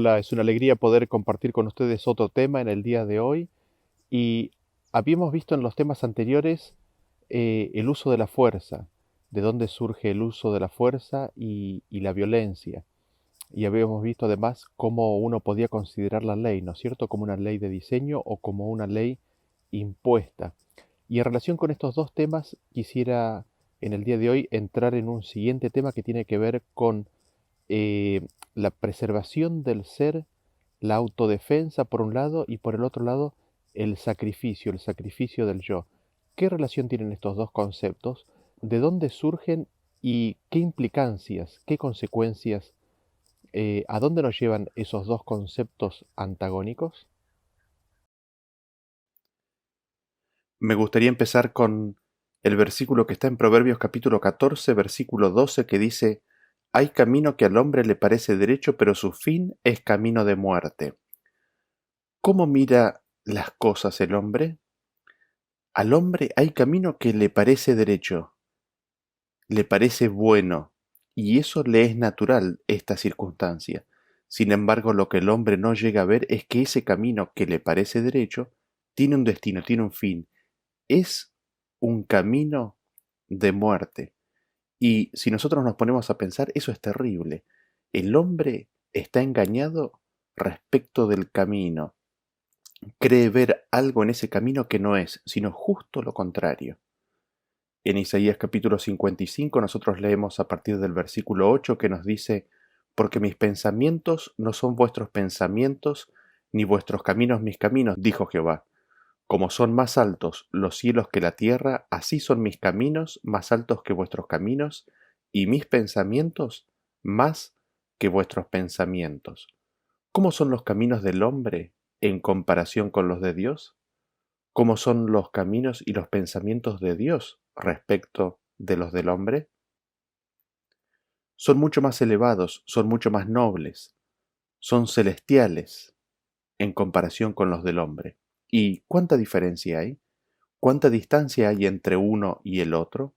Hola, es una alegría poder compartir con ustedes otro tema en el día de hoy. Y habíamos visto en los temas anteriores el uso de la fuerza, de dónde surge el uso de la fuerza y la violencia. Y habíamos visto además cómo uno podía considerar la ley, ¿no es cierto?, como una ley de diseño o como una ley impuesta. Y en relación con estos dos temas, quisiera en el día de hoy entrar en un siguiente tema que tiene que ver con la preservación del ser, la autodefensa por un lado y por el otro lado el sacrificio del yo. ¿Qué relación tienen estos dos conceptos? ¿De dónde surgen y qué implicancias, qué consecuencias, a dónde nos llevan esos dos conceptos antagónicos? Me gustaría empezar con el versículo que está en Proverbios capítulo 14, versículo 12, que dice: Hay camino que al hombre le parece derecho, pero su fin es camino de muerte. ¿Cómo mira las cosas el hombre? Al hombre hay camino que le parece derecho, le parece bueno, y eso le es natural, esta circunstancia. Sin embargo, lo que el hombre no llega a ver es que ese camino que le parece derecho tiene un destino, tiene un fin. Es un camino de muerte. Y si nosotros nos ponemos a pensar, eso es terrible. El hombre está engañado respecto del camino. Cree ver algo en ese camino que no es, sino justo lo contrario. En Isaías capítulo 55 nosotros leemos a partir del versículo 8 que nos dice: Porque mis pensamientos no son vuestros pensamientos, ni vuestros caminos mis caminos, dijo Jehová. Como son más altos los cielos que la tierra, así son mis caminos más altos que vuestros caminos, y mis pensamientos más que vuestros pensamientos. ¿Cómo son los caminos del hombre en comparación con los de Dios? ¿Cómo son los caminos y los pensamientos de Dios respecto de los del hombre? Son mucho más elevados, son mucho más nobles, son celestiales en comparación con los del hombre. ¿Y cuánta diferencia hay? ¿Cuánta distancia hay entre uno y el otro?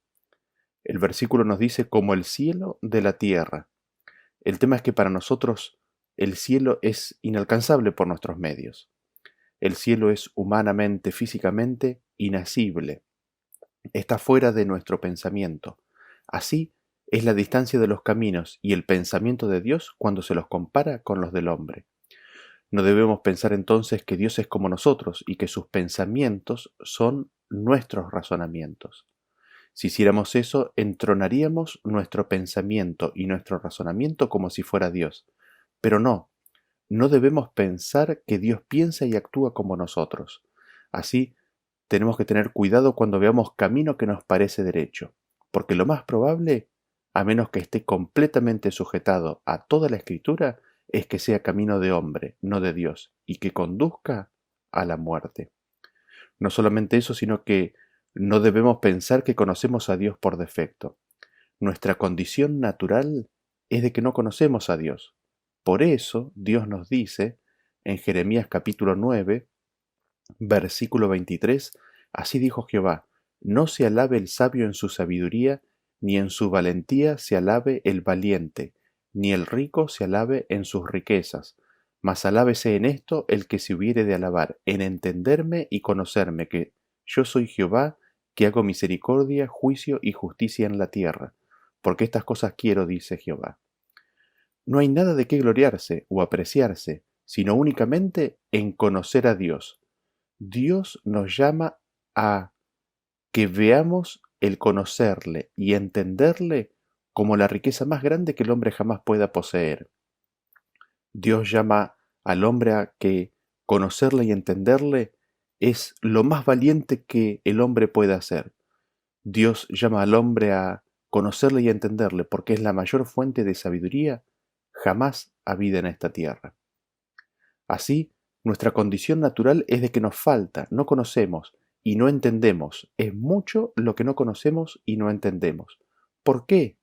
El versículo nos dice como el cielo de la tierra. El tema es que para nosotros el cielo es inalcanzable por nuestros medios. El cielo es humanamente, físicamente, inasible. Está fuera de nuestro pensamiento. Así es la distancia de los caminos y el pensamiento de Dios cuando se los compara con los del hombre. No debemos pensar entonces que Dios es como nosotros y que sus pensamientos son nuestros razonamientos. Si hiciéramos eso, entronaríamos nuestro pensamiento y nuestro razonamiento como si fuera Dios. Pero no, no debemos pensar que Dios piensa y actúa como nosotros. Así, tenemos que tener cuidado cuando veamos camino que nos parece derecho, porque lo más probable, a menos que esté completamente sujetado a toda la Escritura, es que sea camino de hombre, no de Dios, y que conduzca a la muerte. No solamente eso, sino que no debemos pensar que conocemos a Dios por defecto. Nuestra condición natural es de que no conocemos a Dios. Por eso Dios nos dice en Jeremías capítulo 9, versículo 23, así dijo Jehová: No se alabe el sabio en su sabiduría, ni en su valentía se alabe el valiente, ni el rico se alabe en sus riquezas, mas alábese en esto el que se hubiere de alabar, en entenderme y conocerme, que yo soy Jehová, que hago misericordia, juicio y justicia en la tierra, porque estas cosas quiero, dice Jehová. No hay nada de qué gloriarse o apreciarse, sino únicamente en conocer a Dios. Dios nos llama a que veamos el conocerle y entenderle como la riqueza más grande que el hombre jamás pueda poseer. Dios llama al hombre a que conocerle y entenderle es lo más valiente que el hombre pueda hacer. Dios llama al hombre a conocerle y entenderle porque es la mayor fuente de sabiduría jamás habida en esta tierra. Así, nuestra condición natural es de que nos falta, no conocemos y no entendemos. Es mucho lo que no conocemos y no entendemos. ¿Por qué?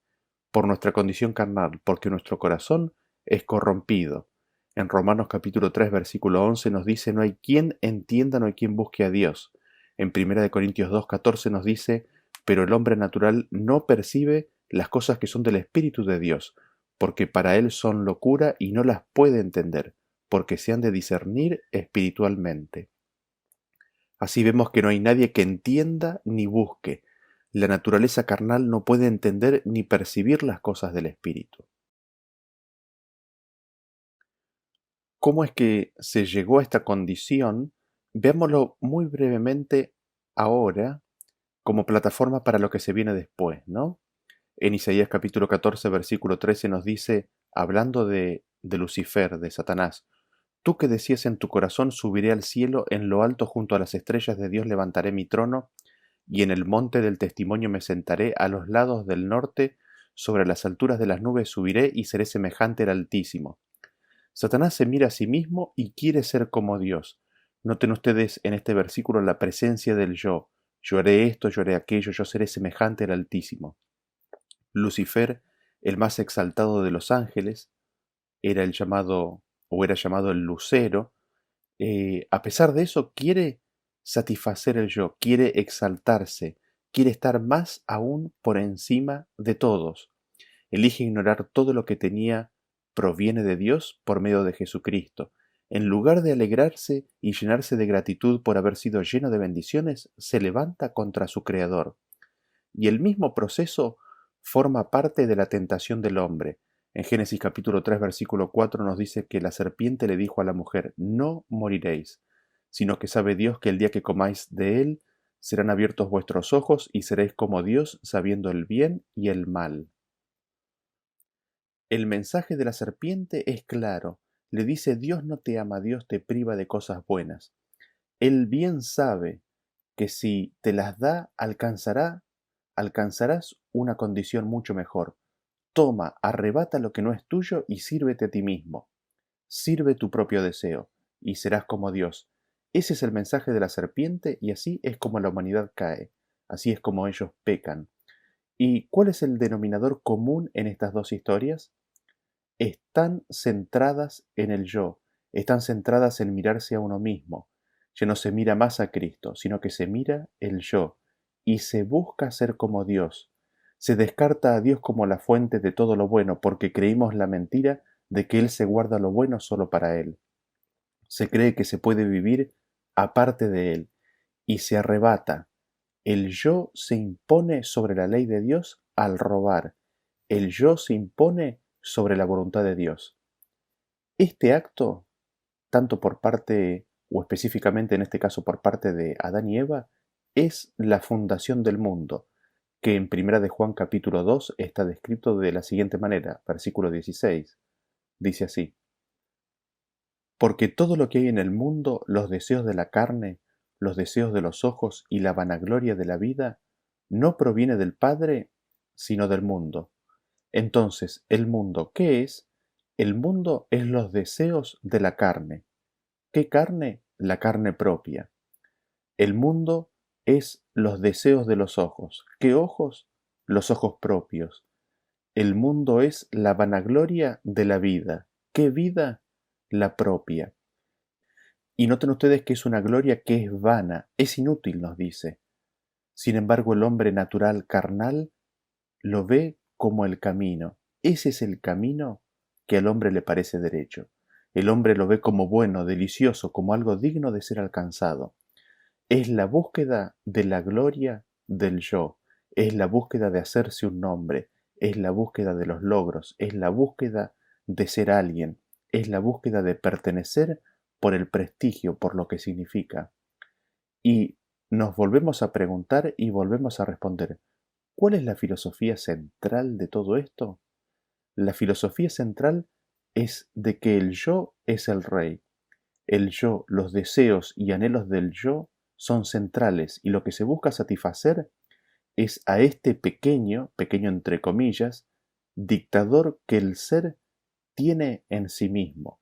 Por nuestra condición carnal, porque nuestro corazón es corrompido. En Romanos capítulo 3, versículo 11 nos dice: no hay quien entienda, no hay quien busque a Dios. En 1 Corintios 2, 14 nos dice: pero el hombre natural no percibe las cosas que son del Espíritu de Dios, porque para él son locura y no las puede entender, porque se han de discernir espiritualmente. Así vemos que no hay nadie que entienda ni busque. La naturaleza carnal no puede entender ni percibir las cosas del espíritu. ¿Cómo es que se llegó a esta condición? Veámoslo muy brevemente ahora como plataforma para lo que se viene después, ¿no? En Isaías capítulo 14, versículo 13 nos dice, hablando de Lucifer, de Satanás, tú que decías en tu corazón, subiré al cielo, en lo alto junto a las estrellas de Dios levantaré mi trono, y en el monte del testimonio me sentaré a los lados del norte, sobre las alturas de las nubes subiré y seré semejante al Altísimo. Satanás se mira a sí mismo y quiere ser como Dios. Noten ustedes en este versículo la presencia del yo. Yo haré esto, yo haré aquello, yo seré semejante al Altísimo. Lucifer, el más exaltado de los ángeles, era el llamado, o era llamado el lucero. A pesar de eso, quiere satisfacer el yo, quiere exaltarse, quiere estar más aún por encima de todos. Elige ignorar todo lo que tenía proviene de Dios por medio de Jesucristo. En lugar de alegrarse y llenarse de gratitud por haber sido lleno de bendiciones, se levanta contra su Creador. Y el mismo proceso forma parte de la tentación del hombre. En Génesis capítulo 3 versículo 4 nos dice que la serpiente le dijo a la mujer, no moriréis, sino que sabe Dios que el día que comáis de él, serán abiertos vuestros ojos y seréis como Dios, sabiendo el bien y el mal. El mensaje de la serpiente es claro. Le dice, Dios no te ama, Dios te priva de cosas buenas. Él bien sabe que si te las da, alcanzarás una condición mucho mejor. Toma, arrebata lo que no es tuyo y sírvete a ti mismo. Sirve tu propio deseo, y serás como Dios. Ese es el mensaje de la serpiente, y así es como la humanidad cae. Así es como ellos pecan. ¿Y cuál es el denominador común en estas dos historias? Están centradas en el yo, están centradas en mirarse a uno mismo. Ya no se mira más a Cristo, sino que se mira el yo, y se busca ser como Dios. Se descarta a Dios como la fuente de todo lo bueno, porque creímos la mentira de que Él se guarda lo bueno solo para Él. Se cree que se puede vivir aparte de Él, y se arrebata. El yo se impone sobre la ley de Dios al robar. El yo se impone sobre la voluntad de Dios. Este acto, tanto por parte, o específicamente en este caso por parte de Adán y Eva, es la fundación del mundo, que en Primera de Juan capítulo 2 está descrito de la siguiente manera, versículo 16. Dice así, porque todo lo que hay en el mundo, los deseos de la carne, los deseos de los ojos y la vanagloria de la vida, no proviene del Padre, sino del mundo. Entonces, ¿el mundo qué es? El mundo es los deseos de la carne. ¿Qué carne? La carne propia. El mundo es los deseos de los ojos. ¿Qué ojos? Los ojos propios. El mundo es la vanagloria de la vida. ¿Qué vida? La propia. Y noten ustedes que es una gloria que es vana, es inútil, nos dice. Sin embargo, el hombre natural, carnal, lo ve como el camino. Ese es el camino que al hombre le parece derecho. El hombre lo ve como bueno, delicioso, como algo digno de ser alcanzado. Es la búsqueda de la gloria del yo, es la búsqueda de hacerse un nombre, es la búsqueda de los logros, es la búsqueda de ser alguien, es la búsqueda de pertenecer por el prestigio, por lo que significa. Y nos volvemos a preguntar y volvemos a responder, ¿cuál es la filosofía central de todo esto? La filosofía central es de que el yo es el rey. El yo, los deseos y anhelos del yo son centrales y lo que se busca satisfacer es a este pequeño, pequeño entre comillas, dictador que el ser tiene en sí mismo.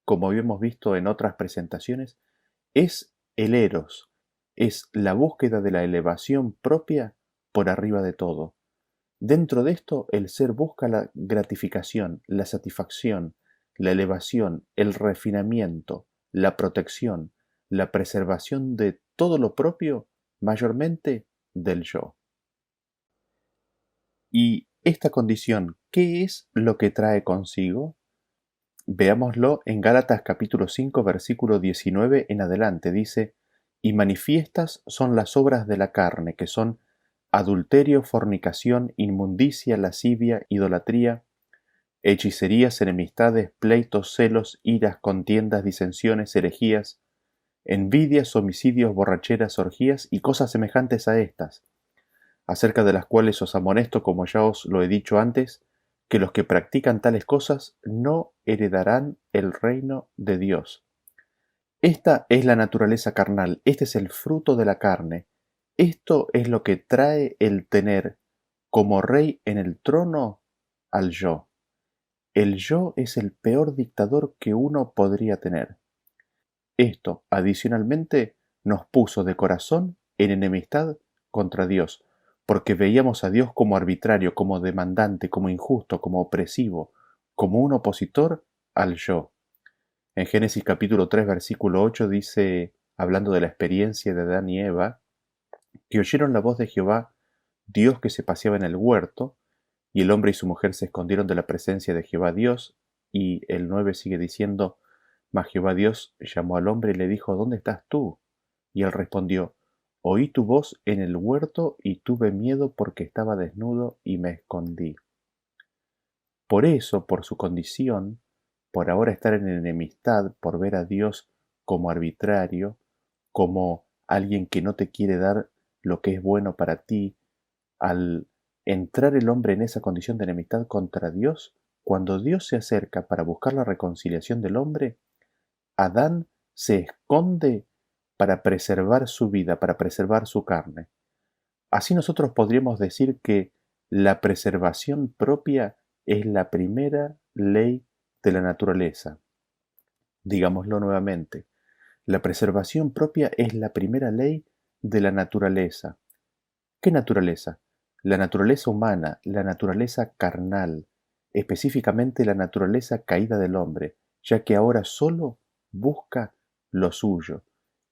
Como habíamos visto en otras presentaciones, es el eros, es la búsqueda de la elevación propia por arriba de todo. Dentro de esto, el ser busca la gratificación, la satisfacción, la elevación, el refinamiento, la protección, la preservación de todo lo propio, mayormente del yo. Y esta condición, ¿qué es lo que trae consigo? Veámoslo en Gálatas capítulo 5, versículo 19 en adelante. Dice, y manifiestas son las obras de la carne, que son adulterio, fornicación, inmundicia, lascivia, idolatría, hechicerías, enemistades, pleitos, celos, iras, contiendas, disensiones, herejías, envidias, homicidios, borracheras, orgías y cosas semejantes a estas, acerca de las cuales os amonesto, como ya os lo he dicho antes, que los que practican tales cosas no heredarán el reino de Dios. Esta es la naturaleza carnal, este es el fruto de la carne, esto es lo que trae el tener como rey en el trono al yo. El yo es el peor dictador que uno podría tener. Esto, adicionalmente, nos puso de corazón en enemistad contra Dios, porque veíamos a Dios como arbitrario, como demandante, como injusto, como opresivo, como un opositor al yo. En Génesis capítulo 3, versículo 8 dice, hablando de la experiencia de Adán y Eva, que oyeron la voz de Jehová, Dios que se paseaba en el huerto, y el hombre y su mujer se escondieron de la presencia de Jehová Dios, y el 9 sigue diciendo, mas Jehová Dios llamó al hombre y le dijo, ¿dónde estás tú? Y él respondió, oí tu voz en el huerto y tuve miedo porque estaba desnudo y me escondí. Por eso, por su condición, por ahora estar en enemistad, por ver a Dios como arbitrario, como alguien que no te quiere dar lo que es bueno para ti, al entrar el hombre en esa condición de enemistad contra Dios, cuando Dios se acerca para buscar la reconciliación del hombre, Adán se esconde para preservar su vida, para preservar su carne. Así nosotros podríamos decir que la preservación propia es la primera ley de la naturaleza. Digámoslo nuevamente, la preservación propia es la primera ley de la naturaleza. ¿Qué naturaleza? La naturaleza humana, la naturaleza carnal, específicamente la naturaleza caída del hombre, ya que ahora solo busca lo suyo,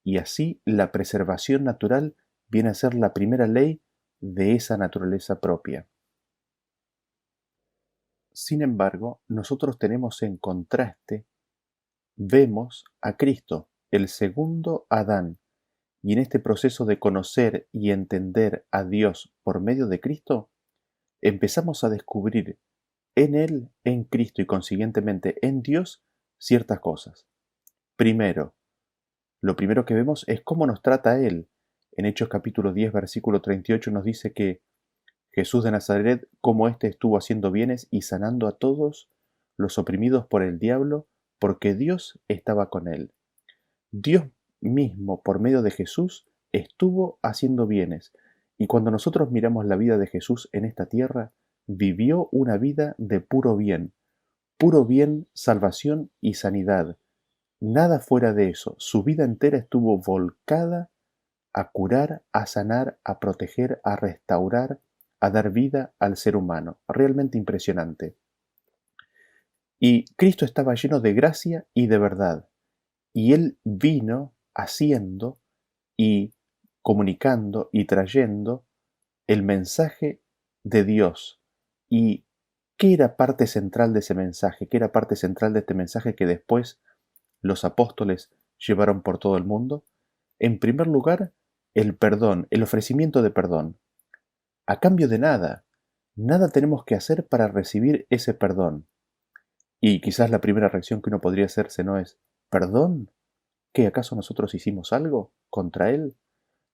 y así la preservación natural viene a ser la primera ley de esa naturaleza propia. Sin embargo, nosotros tenemos en contraste, vemos a Cristo, el segundo Adán, y en este proceso de conocer y entender a Dios por medio de Cristo, empezamos a descubrir en Él, en Cristo y consiguientemente en Dios ciertas cosas. Primero, lo primero que vemos es cómo nos trata Él. En Hechos capítulo 10, versículo 38 nos dice que Jesús de Nazaret, como éste estuvo haciendo bienes y sanando a todos los oprimidos por el diablo, porque Dios estaba con él. Dios mismo, por medio de Jesús, estuvo haciendo bienes. Y cuando nosotros miramos la vida de Jesús en esta tierra, vivió una vida de puro bien, salvación y sanidad. Nada fuera de eso. Su vida entera estuvo volcada a curar, a sanar, a proteger, a restaurar, a dar vida al ser humano. Realmente impresionante. Y Cristo estaba lleno de gracia y de verdad. Y Él vino haciendo y comunicando y trayendo el mensaje de Dios. ¿Y qué era parte central de ese mensaje? ¿Qué era parte central de este mensaje que después los apóstoles llevaron por todo el mundo? En primer lugar, el perdón, el ofrecimiento de perdón. A cambio de nada, nada tenemos que hacer para recibir ese perdón. Y quizás la primera reacción que uno podría hacerse no es, ¿perdón? ¿Qué acaso nosotros hicimos algo contra Él?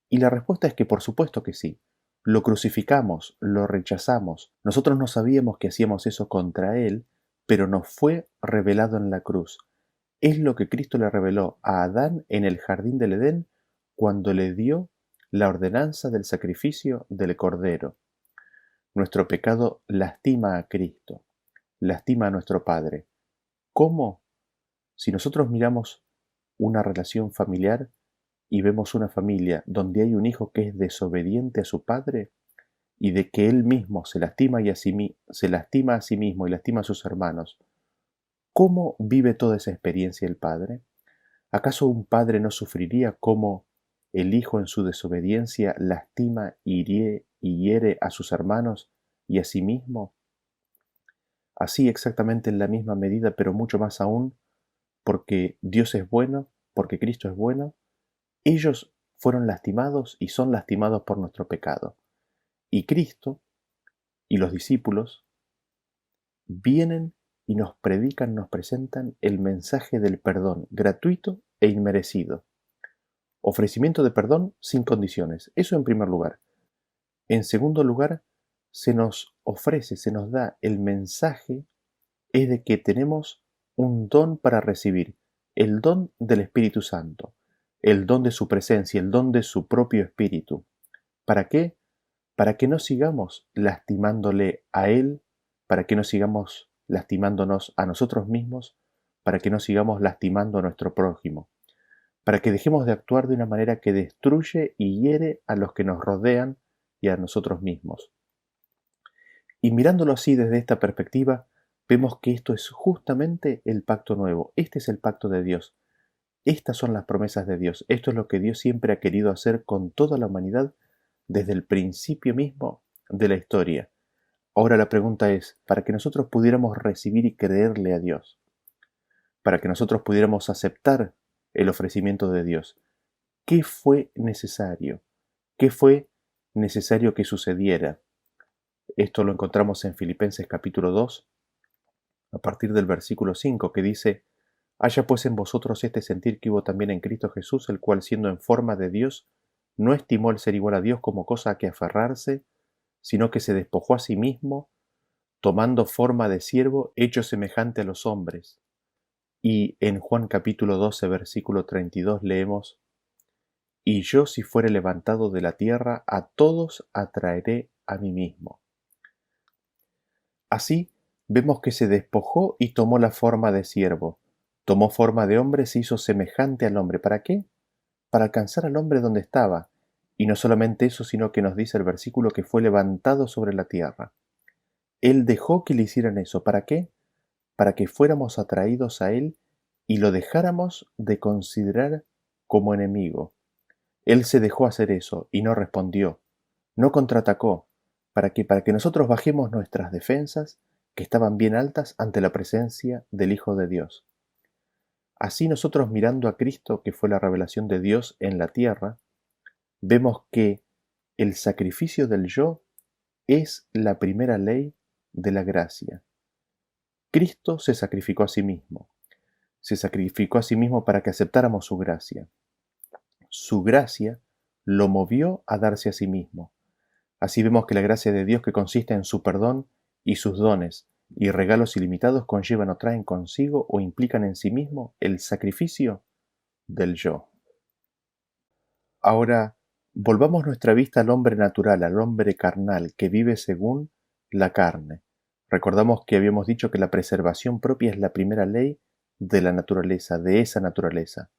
Y la respuesta es que por supuesto que sí. Lo crucificamos, lo rechazamos. Nosotros no sabíamos que hacíamos eso contra Él, pero nos fue revelado en la cruz. Es lo que Cristo le reveló a Adán en el jardín del Edén cuando le dio la ordenanza del sacrificio del Cordero. Nuestro pecado lastima a Cristo, lastima a nuestro Padre. ¿Cómo? Si nosotros miramos una relación familiar y vemos una familia donde hay un hijo que es desobediente a su padre y de que él mismo se lastima, se lastima a sí mismo y lastima a sus hermanos, ¿cómo vive toda esa experiencia el padre? ¿Acaso un padre no sufriría cómo el hijo en su desobediencia lastima y hiere a sus hermanos y a sí mismo, así exactamente en la misma medida, pero mucho más aún, porque Dios es bueno, porque Cristo es bueno, ellos fueron lastimados y son lastimados por nuestro pecado. Y Cristo y los discípulos vienen y nos predican, nos presentan el mensaje del perdón gratuito e inmerecido. Ofrecimiento de perdón sin condiciones. Eso en primer lugar. En segundo lugar, se nos ofrece, se nos da el mensaje es de que tenemos un don para recibir, el don del Espíritu Santo, el don de su presencia, el don de su propio Espíritu. ¿Para qué? Para que no sigamos lastimándole a Él, para que no sigamos lastimándonos a nosotros mismos, para que no sigamos lastimando a nuestro prójimo, para que dejemos de actuar de una manera que destruye y hiere a los que nos rodean y a nosotros mismos. Y mirándolo así desde esta perspectiva, vemos que esto es justamente el pacto nuevo. Este es el pacto de Dios. Estas son las promesas de Dios. Esto es lo que Dios siempre ha querido hacer con toda la humanidad desde el principio mismo de la historia. Ahora la pregunta es, para que nosotros pudiéramos recibir y creerle a Dios, para que nosotros pudiéramos aceptar el ofrecimiento de Dios, ¿qué fue necesario? ¿Qué fue necesario que sucediera? Esto lo encontramos en Filipenses capítulo 2, a partir del versículo 5, que dice: haya pues en vosotros este sentir que hubo también en Cristo Jesús, el cual siendo en forma de Dios, no estimó el ser igual a Dios como cosa a que aferrarse, sino que se despojó a sí mismo, tomando forma de siervo, hecho semejante a los hombres. Y en Juan capítulo 12, versículo 32 leemos: y yo si fuere levantado de la tierra, a todos atraeré a mí mismo. Así vemos que se despojó y tomó la forma de siervo, tomó forma de hombre, se hizo semejante al hombre. ¿Para qué? Para alcanzar al hombre donde estaba. Y no solamente eso, sino que nos dice el versículo que fue levantado sobre la tierra. Él dejó que le hicieran eso. ¿Para qué? Para que fuéramos atraídos a Él y lo dejáramos de considerar como enemigo. Él se dejó hacer eso y no respondió, no contraatacó. ¿Para qué? Para que nosotros bajemos nuestras defensas, que estaban bien altas ante la presencia del Hijo de Dios. Así nosotros mirando a Cristo, que fue la revelación de Dios en la tierra, vemos que el sacrificio del yo es la primera ley de la gracia. Cristo se sacrificó a sí mismo. Se sacrificó a sí mismo para que aceptáramos su gracia. Su gracia lo movió a darse a sí mismo. Así vemos que la gracia de Dios, que consiste en su perdón y sus dones y regalos ilimitados, conllevan o traen consigo o implican en sí mismo el sacrificio del yo. Ahora, volvamos nuestra vista al hombre natural, al hombre carnal, que vive según la carne. Recordamos que habíamos dicho que la preservación propia es la primera ley de la naturaleza, de esa naturaleza.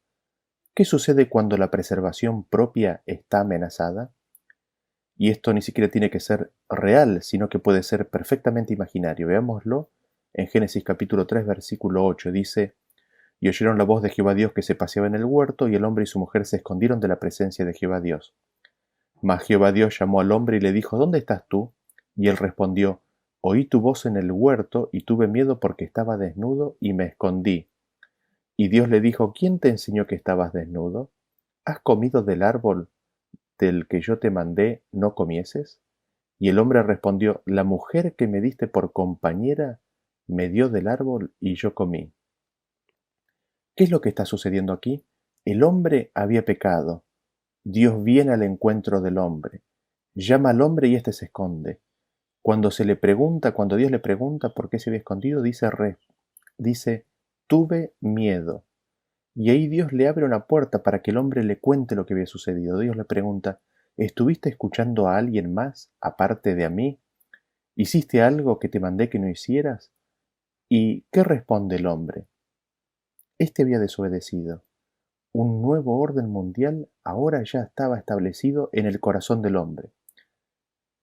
¿Qué sucede cuando la preservación propia está amenazada? Y esto ni siquiera tiene que ser real, sino que puede ser perfectamente imaginario. Veámoslo en Génesis capítulo 3, versículo 8. Dice: y oyeron la voz de Jehová Dios que se paseaba en el huerto, y el hombre y su mujer se escondieron de la presencia de Jehová Dios. Mas Jehová Dios llamó al hombre y le dijo: ¿dónde estás tú? Y él respondió: oí tu voz en el huerto, y tuve miedo porque estaba desnudo, y me escondí. Y Dios le dijo: ¿quién te enseñó que estabas desnudo? ¿Has comido del árbol del que yo te mandé no comieses? Y el hombre respondió: la mujer que me diste por compañera me dio del árbol y yo comí. ¿Qué es lo que está sucediendo aquí? El hombre había pecado. Dios viene al encuentro del hombre. Llama al hombre y éste se esconde. Cuando Dios le pregunta por qué se había escondido, dice, tuve miedo. Y ahí Dios le abre una puerta para que el hombre le cuente lo que había sucedido. Dios le pregunta: ¿estuviste escuchando a alguien más aparte de a mí? ¿Hiciste algo que te mandé que no hicieras? ¿Y qué responde el hombre? Este había desobedecido. Un nuevo orden mundial ahora ya estaba establecido en el corazón del hombre.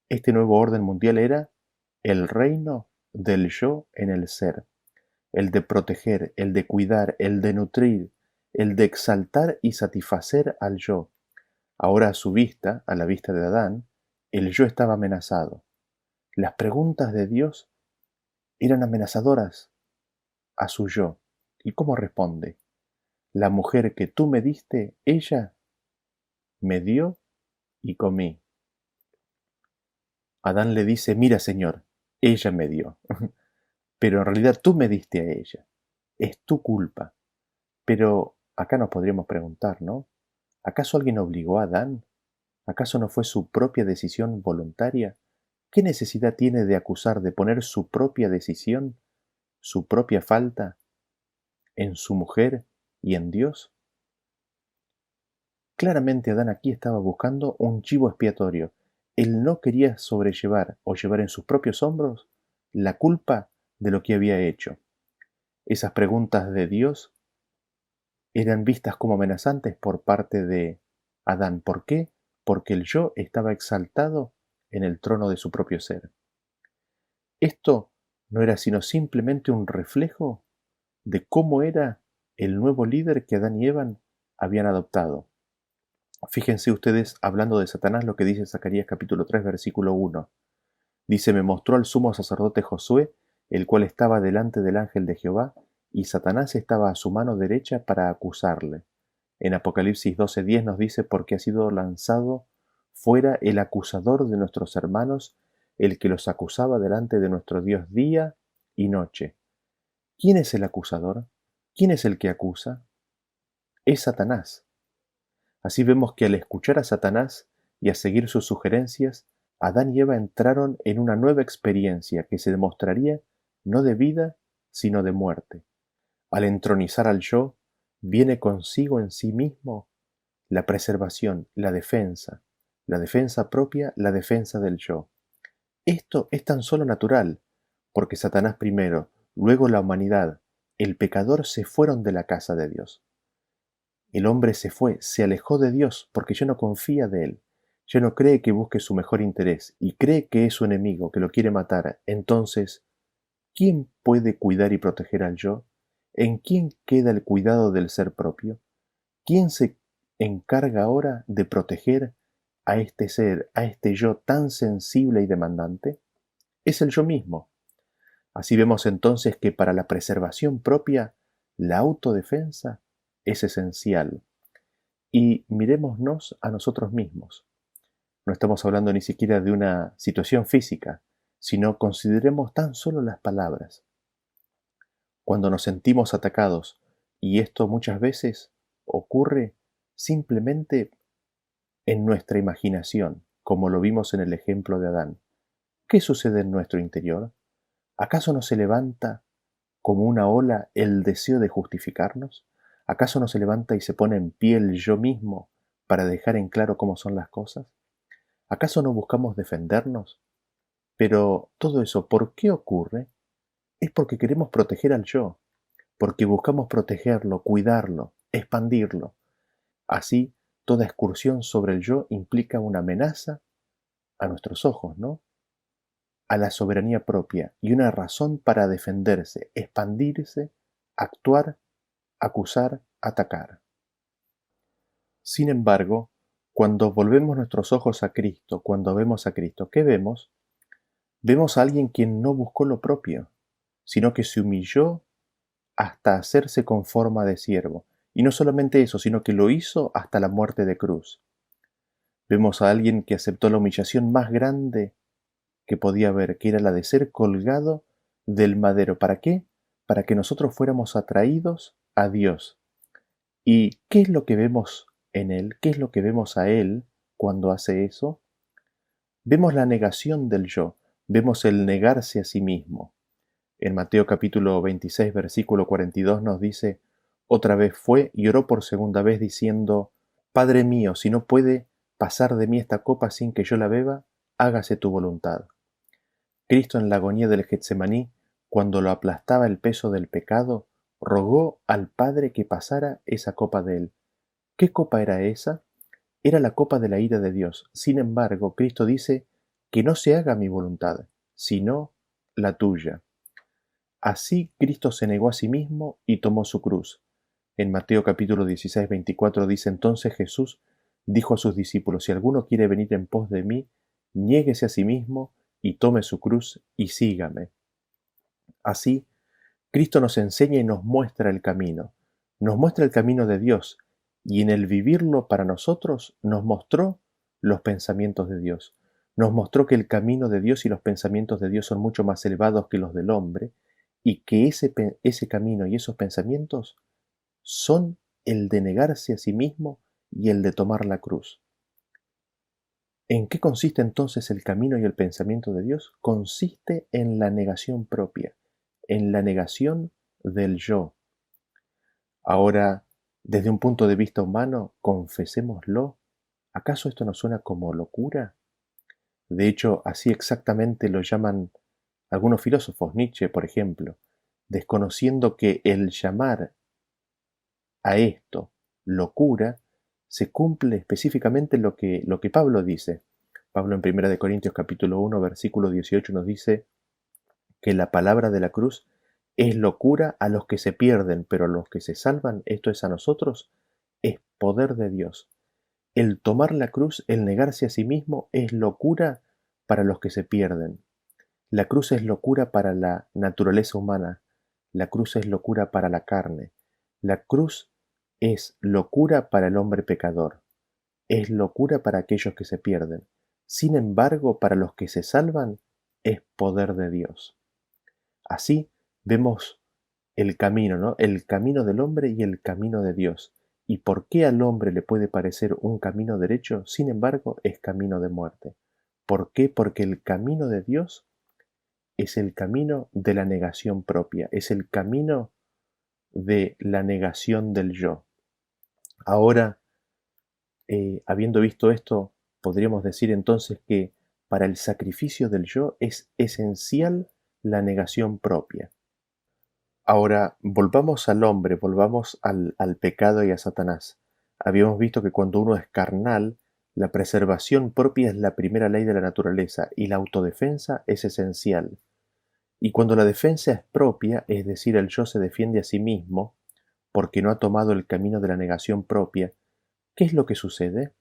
Este nuevo orden mundial era el reino del yo en el ser, el de proteger, el de cuidar, el de nutrir, el de exaltar y satisfacer al yo. Ahora a su vista, a la vista de Adán, el yo estaba amenazado. Las preguntas de Dios eran amenazadoras a su yo. ¿Y cómo responde? La mujer que tú me diste, ella me dio y comí. Adán le dice, mira Señor, ella me dio, pero en realidad tú me diste a ella. Es tu culpa. Pero acá nos podríamos preguntar, ¿no? ¿Acaso alguien obligó a Adán? ¿Acaso no fue su propia decisión voluntaria? ¿Qué necesidad tiene de acusar, de poner su propia decisión, su propia falta, en su mujer y en Dios? Claramente Adán aquí estaba buscando un chivo expiatorio. Él no quería sobrellevar o llevar en sus propios hombros la culpa de lo que había hecho. Esas preguntas de Dios eran vistas como amenazantes por parte de Adán. ¿Por qué? Porque el yo estaba exaltado en el trono de su propio ser. Esto no era sino simplemente un reflejo de cómo era el nuevo líder que Adán y Eva habían adoptado. Fíjense ustedes, hablando de Satanás, lo que dice Zacarías capítulo 3, versículo 1. Dice, me mostró al sumo sacerdote Josué, el cual estaba delante del ángel de Jehová, y Satanás estaba a su mano derecha para acusarle. En Apocalipsis 12:10 nos dice, porque ha sido lanzado fuera el acusador de nuestros hermanos, el que los acusaba delante de nuestro Dios día y noche. ¿Quién es el acusador? ¿Quién es el que acusa? Es Satanás. Así vemos que al escuchar a Satanás y a seguir sus sugerencias, Adán y Eva entraron en una nueva experiencia que se demostraría no de vida, sino de muerte. Al entronizar al yo, viene consigo en sí mismo la preservación, la defensa propia, la defensa del yo. Esto es tan solo natural, porque Satanás primero, luego la humanidad, el pecador se fueron de la casa de Dios. El hombre se fue, se alejó de Dios porque ya no confía de Él, ya no cree que busque su mejor interés y cree que es su enemigo, que lo quiere matar. Entonces, ¿quién puede cuidar y proteger al yo? ¿En quién queda el cuidado del ser propio? ¿Quién se encarga ahora de proteger a este ser, a este yo tan sensible y demandante? Es el yo mismo. Así vemos entonces que para la preservación propia, la autodefensa es esencial. Y mirémonos a nosotros mismos. No estamos hablando ni siquiera de una situación física, sino consideremos tan solo las palabras. Cuando nos sentimos atacados, y esto muchas veces ocurre simplemente en nuestra imaginación, como lo vimos en el ejemplo de Adán, ¿qué sucede en nuestro interior? ¿Acaso no se levanta como una ola el deseo de justificarnos? ¿Acaso no se levanta y se pone en pie el yo mismo para dejar en claro cómo son las cosas? ¿Acaso no buscamos defendernos? Pero todo eso, ¿por qué ocurre? Es porque queremos proteger al yo, porque buscamos protegerlo, cuidarlo, expandirlo. Así, toda excursión sobre el yo implica una amenaza a nuestros ojos, ¿no? A la soberanía propia y una razón para defenderse, expandirse, actuar, acusar, atacar. Sin embargo, cuando volvemos nuestros ojos a Cristo, cuando vemos a Cristo, ¿qué vemos? Vemos a alguien quien no buscó lo propio, sino que se humilló hasta hacerse con forma de siervo. Y no solamente eso, sino que lo hizo hasta la muerte de cruz. Vemos a alguien que aceptó la humillación más grande que podía haber, que era la de ser colgado del madero. ¿Para qué? Para que nosotros fuéramos atraídos a Dios. ¿Y qué es lo que vemos en Él? ¿Qué es lo que vemos a Él cuando hace eso? Vemos la negación del yo, vemos el negarse a sí mismo. En Mateo capítulo 26, versículo 42 nos dice, otra vez fue y oró por segunda vez diciendo, Padre mío, si no puede pasar de mí esta copa sin que yo la beba, hágase tu voluntad. Cristo en la agonía del Getsemaní, cuando lo aplastaba el peso del pecado, rogó al Padre que pasara esa copa de él. ¿Qué copa era esa? Era la copa de la ira de Dios. Sin embargo, Cristo dice que no se haga mi voluntad, sino la tuya. Así Cristo se negó a sí mismo y tomó su cruz. En Mateo capítulo 16, 24 dice entonces Jesús dijo a sus discípulos, si alguno quiere venir en pos de mí, niéguese a sí mismo y tome su cruz y sígame. Así, Cristo nos enseña y nos muestra el camino de Dios, y en el vivirlo para nosotros nos mostró los pensamientos de Dios. Nos mostró que el camino de Dios y los pensamientos de Dios son mucho más elevados que los del hombre, y que ese camino y esos pensamientos son el de negarse a sí mismo y el de tomar la cruz. ¿En qué consiste entonces el camino y el pensamiento de Dios? Consiste en la negación propia, en la negación del yo. Ahora, desde un punto de vista humano, confesémoslo, ¿acaso esto nos suena como locura? De hecho, así exactamente lo llaman algunos filósofos, Nietzsche, por ejemplo, desconociendo que el llamar a esto locura se cumple específicamente lo que Pablo dice. Pablo en 1 Corintios capítulo 1, versículo 18 nos dice que la palabra de la cruz es locura a los que se pierden, pero a los que se salvan, esto es a nosotros, es poder de Dios. El tomar la cruz, el negarse a sí mismo, es locura para los que se pierden. La cruz es locura para la naturaleza humana. La cruz es locura para la carne. La cruz es locura para el hombre pecador. Es locura para aquellos que se pierden. Sin embargo, para los que se salvan, es poder de Dios. Así vemos el camino, ¿no? El camino del hombre y el camino de Dios. ¿Y por qué al hombre le puede parecer un camino derecho? Sin embargo, es camino de muerte. ¿Por qué? Porque el camino de Dios es el camino de la negación propia, es el camino de la negación del yo. Ahora, habiendo visto esto, podríamos decir entonces que para el sacrificio del yo es esencial la negación propia. Ahora, volvamos al hombre, volvamos al pecado y a Satanás. Habíamos visto que cuando uno es carnal, la preservación propia es la primera ley de la naturaleza y la autodefensa es esencial. Y cuando la defensa es propia, es decir, el yo se defiende a sí mismo, porque no ha tomado el camino de la negación propia, ¿qué es lo que sucede?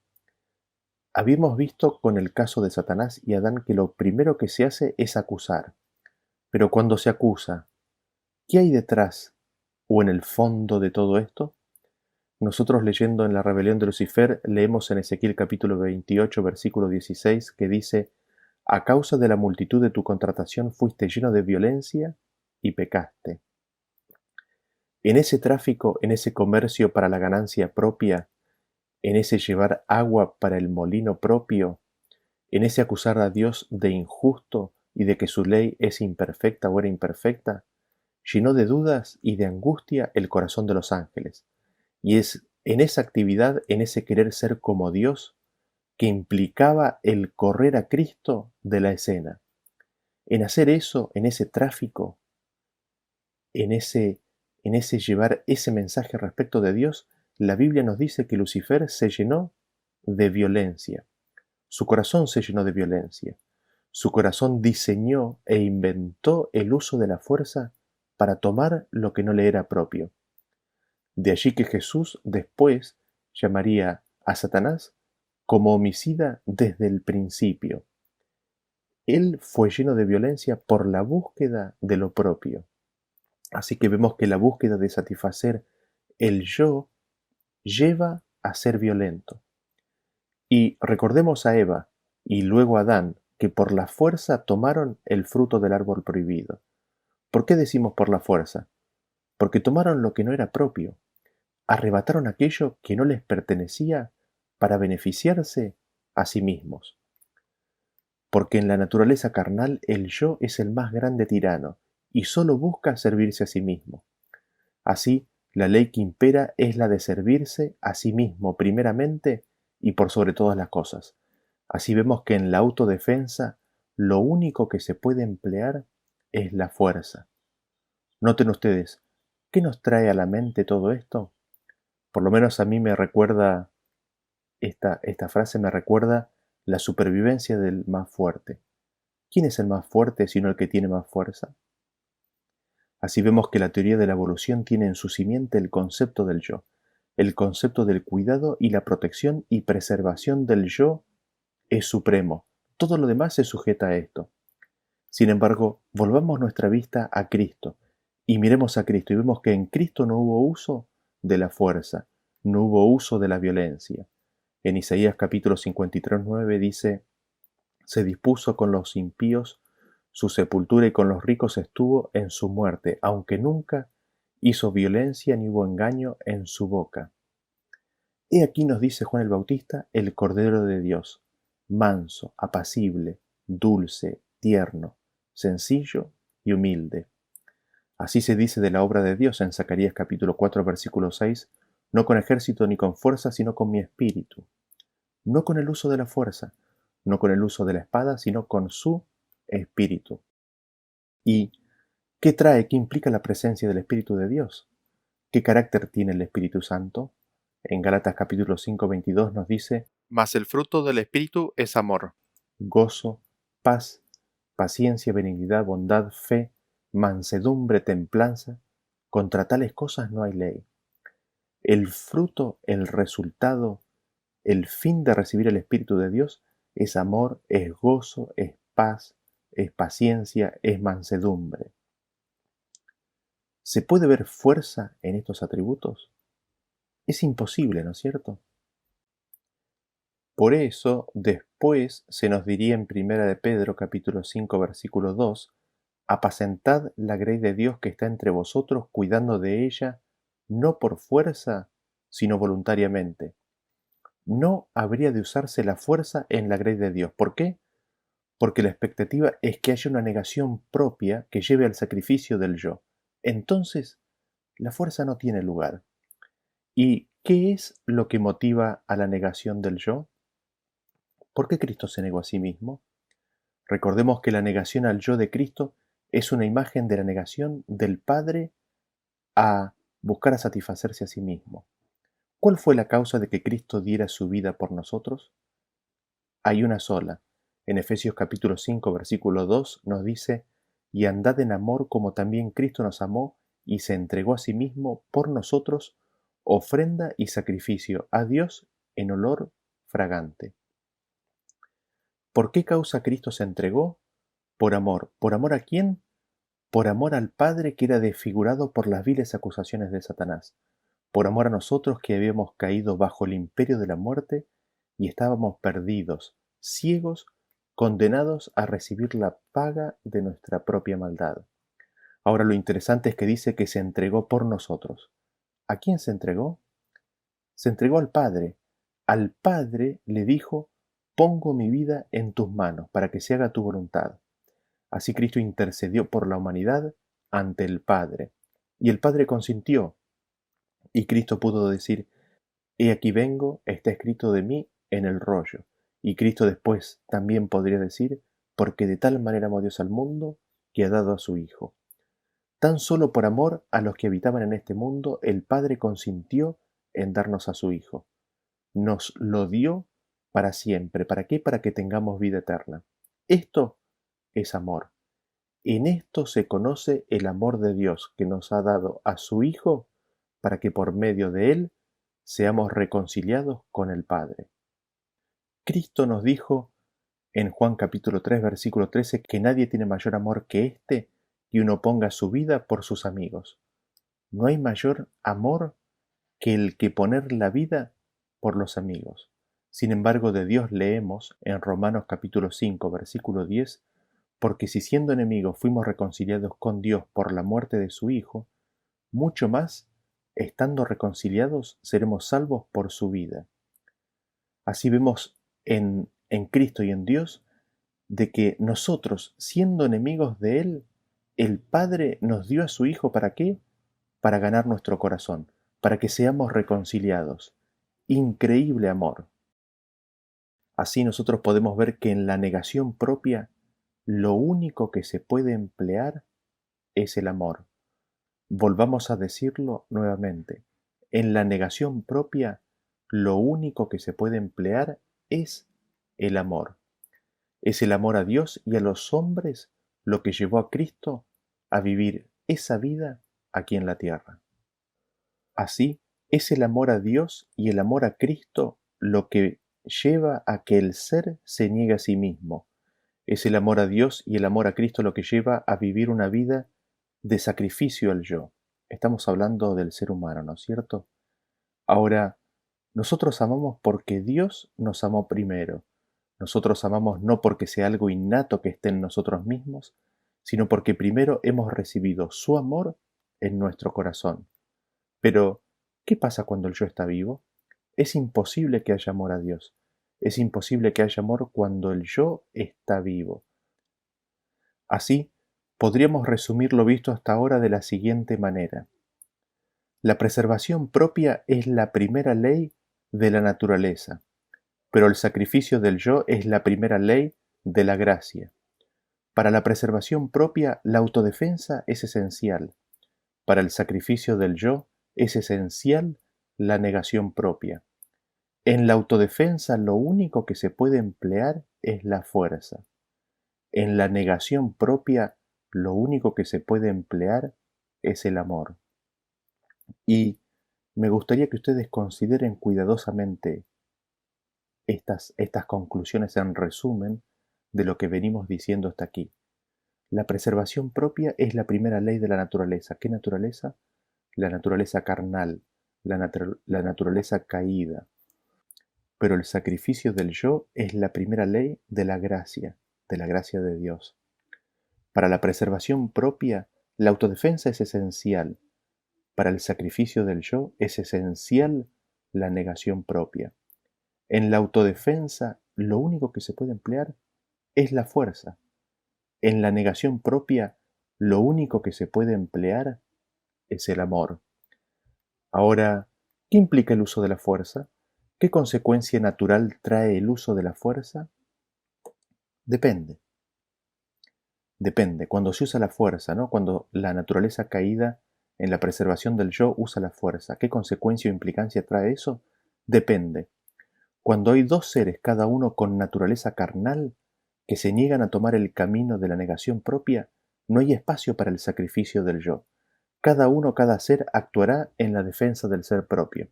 Habíamos visto con el caso de Satanás y Adán que lo primero que se hace es acusar. Pero cuando se acusa, ¿qué hay detrás o en el fondo de todo esto? Nosotros leyendo en la rebelión de Lucifer, leemos en Ezequiel capítulo 28, versículo 16, que dice: a causa de la multitud de tu contratación fuiste lleno de violencia y pecaste. En ese tráfico, en ese comercio para la ganancia propia, en ese llevar agua para el molino propio, en ese acusar a Dios de injusto y de que su ley es imperfecta o era imperfecta, llenó de dudas y de angustia el corazón de los ángeles. Y es en esa actividad, en ese querer ser como Dios, que implicaba el correr a Cristo de la escena. En hacer eso, en ese tráfico, en ese llevar ese mensaje respecto de Dios, la Biblia nos dice que Lucifer se llenó de violencia. Su corazón se llenó de violencia. Su corazón diseñó e inventó el uso de la fuerza para tomar lo que no le era propio. De allí que Jesús después llamaría a Satanás como homicida desde el principio. Él fue lleno de violencia por la búsqueda de lo propio. Así que vemos que la búsqueda de satisfacer el yo lleva a ser violento. Y recordemos a Eva y luego a Adán, que por la fuerza tomaron el fruto del árbol prohibido. ¿Por qué decimos por la fuerza? Porque tomaron lo que no era propio, arrebataron aquello que no les pertenecía para beneficiarse a sí mismos. Porque en la naturaleza carnal el yo es el más grande tirano y solo busca servirse a sí mismo. Así, la ley que impera es la de servirse a sí mismo primeramente y por sobre todas las cosas. Así vemos que en la autodefensa lo único que se puede emplear es la fuerza. Noten ustedes, ¿qué nos trae a la mente todo esto? Por lo menos a mí me recuerda, esta frase me recuerda la supervivencia del más fuerte. ¿Quién es el más fuerte sino el que tiene más fuerza? Así vemos que la teoría de la evolución tiene en su simiente el concepto del yo, el concepto del cuidado y la protección y preservación del yo es supremo. Todo lo demás se sujeta a esto. Sin embargo, volvamos nuestra vista a Cristo y miremos a Cristo y vemos que en Cristo no hubo uso de la fuerza, no hubo uso de la violencia. En Isaías capítulo 53:9 dice: se dispuso con los impíos su sepultura y con los ricos estuvo en su muerte, aunque nunca hizo violencia ni hubo engaño en su boca. He aquí, nos dice Juan el Bautista, el Cordero de Dios, manso, apacible, dulce, tierno, sencillo y humilde. Así se dice de la obra de Dios en Zacarías capítulo 4 versículo 6: no con ejército ni con fuerza, sino con mi espíritu. No con el uso de la fuerza, no con el uso de la espada, sino con su espíritu. ¿Y qué trae, qué implica la presencia del Espíritu de Dios? ¿Qué carácter tiene el Espíritu Santo? En Gálatas capítulo 5:22 nos dice: mas el fruto del Espíritu es amor, gozo, paz, paciencia, benignidad, bondad, fe, mansedumbre, templanza. Contra tales cosas no hay ley. El fruto, el resultado, el fin de recibir el Espíritu de Dios es amor, es gozo, es paz, es paciencia, es mansedumbre. ¿Se puede ver fuerza en estos atributos? Es imposible, ¿no es cierto? Por eso, después se nos diría en Primera de Pedro capítulo 5 versículo 2: apacentad la grey de Dios que está entre vosotros, cuidando de ella, no por fuerza, sino voluntariamente. No habría de usarse la fuerza en la grey de Dios. ¿Por qué? Porque la expectativa es que haya una negación propia que lleve al sacrificio del yo. Entonces, la fuerza no tiene lugar. ¿Y qué es lo que motiva a la negación del yo? ¿Por qué Cristo se negó a sí mismo? Recordemos que la negación al yo de Cristo es una imagen de la negación del Padre a buscar a satisfacerse a sí mismo. ¿Cuál fue la causa de que Cristo diera su vida por nosotros? Hay una sola. En Efesios capítulo 5 versículo 2 nos dice: y andad en amor como también Cristo nos amó y se entregó a sí mismo por nosotros, ofrenda y sacrificio a Dios en olor fragante. ¿Por qué causa Cristo se entregó? Por amor. ¿Por amor a quién? Por amor al Padre, que era desfigurado por las viles acusaciones de Satanás. Por amor a nosotros, que habíamos caído bajo el imperio de la muerte y estábamos perdidos, ciegos, condenados a recibir la paga de nuestra propia maldad. Ahora, lo interesante es que dice que se entregó por nosotros. ¿A quién se entregó? Se entregó al Padre. Al Padre le dijo: pongo mi vida en tus manos para que se haga tu voluntad. Así Cristo intercedió por la humanidad ante el Padre. Y el Padre consintió. Y Cristo pudo decir: he aquí vengo, está escrito de mí en el rollo. Y Cristo después también podría decir: porque de tal manera amó Dios al mundo, que ha dado a su Hijo. Tan solo por amor a los que habitaban en este mundo, el Padre consintió en darnos a su Hijo. Nos lo dio para siempre. ¿Para qué? Para que tengamos vida eterna. Esto es amor. En esto se conoce el amor de Dios, que nos ha dado a su Hijo para que por medio de él seamos reconciliados con el Padre. Cristo nos dijo en Juan capítulo 3 versículo 13 que nadie tiene mayor amor que este, que uno ponga su vida por sus amigos. No hay mayor amor que el que poner la vida por los amigos. Sin embargo, de Dios leemos en Romanos capítulo 5 versículo 10: porque si siendo enemigos fuimos reconciliados con Dios por la muerte de su Hijo, mucho más, estando reconciliados, seremos salvos por su vida. Así vemos en Cristo y en Dios de que nosotros, siendo enemigos de Él, el Padre nos dio a su Hijo. ¿Para qué? Para ganar nuestro corazón, para que seamos reconciliados. Increíble amor. Así nosotros podemos ver que en la negación propia, lo único que se puede emplear es el amor. Volvamos a decirlo nuevamente. En la negación propia, lo único que se puede emplear es el amor. Es el amor a Dios y a los hombres lo que llevó a Cristo a vivir esa vida aquí en la tierra. Así, es el amor a Dios y el amor a Cristo lo que lleva a que el ser se niegue a sí mismo. Es el amor a Dios y el amor a Cristo lo que lleva a vivir una vida de sacrificio al yo. Estamos hablando del ser humano, ¿no es cierto? Ahora, nosotros amamos porque Dios nos amó primero. Nosotros amamos no porque sea algo innato que esté en nosotros mismos, sino porque primero hemos recibido su amor en nuestro corazón. Pero, ¿qué pasa cuando el yo está vivo? Es imposible que haya amor a Dios. Es imposible que haya amor cuando el yo está vivo. Así, podríamos resumir lo visto hasta ahora de la siguiente manera. La preservación propia es la primera ley de la naturaleza, pero el sacrificio del yo es la primera ley de la gracia. Para la preservación propia, la autodefensa es esencial. Para el sacrificio del yo es esencial la negación propia. En la autodefensa lo único que se puede emplear es la fuerza. En la negación propia lo único que se puede emplear es el amor. Y me gustaría que ustedes consideren cuidadosamente estas conclusiones en resumen de lo que venimos diciendo hasta aquí. La preservación propia es la primera ley de la naturaleza. ¿Qué naturaleza? La naturaleza carnal, la naturaleza caída. Pero el sacrificio del yo es la primera ley de la gracia de Dios. Para la preservación propia, la autodefensa es esencial. Para el sacrificio del yo es esencial la negación propia. En la autodefensa, lo único que se puede emplear es la fuerza. En la negación propia, lo único que se puede emplear es el amor. Ahora, ¿qué implica el uso de la fuerza? ¿Qué consecuencia natural trae el uso de la fuerza? Depende. Depende. Cuando se usa la fuerza, ¿no? Cuando la naturaleza caída en la preservación del yo usa la fuerza, ¿qué consecuencia o implicancia trae eso? Depende. Cuando hay dos seres, cada uno con naturaleza carnal, que se niegan a tomar el camino de la negación propia, no hay espacio para el sacrificio del yo. Cada ser actuará en la defensa del ser propio.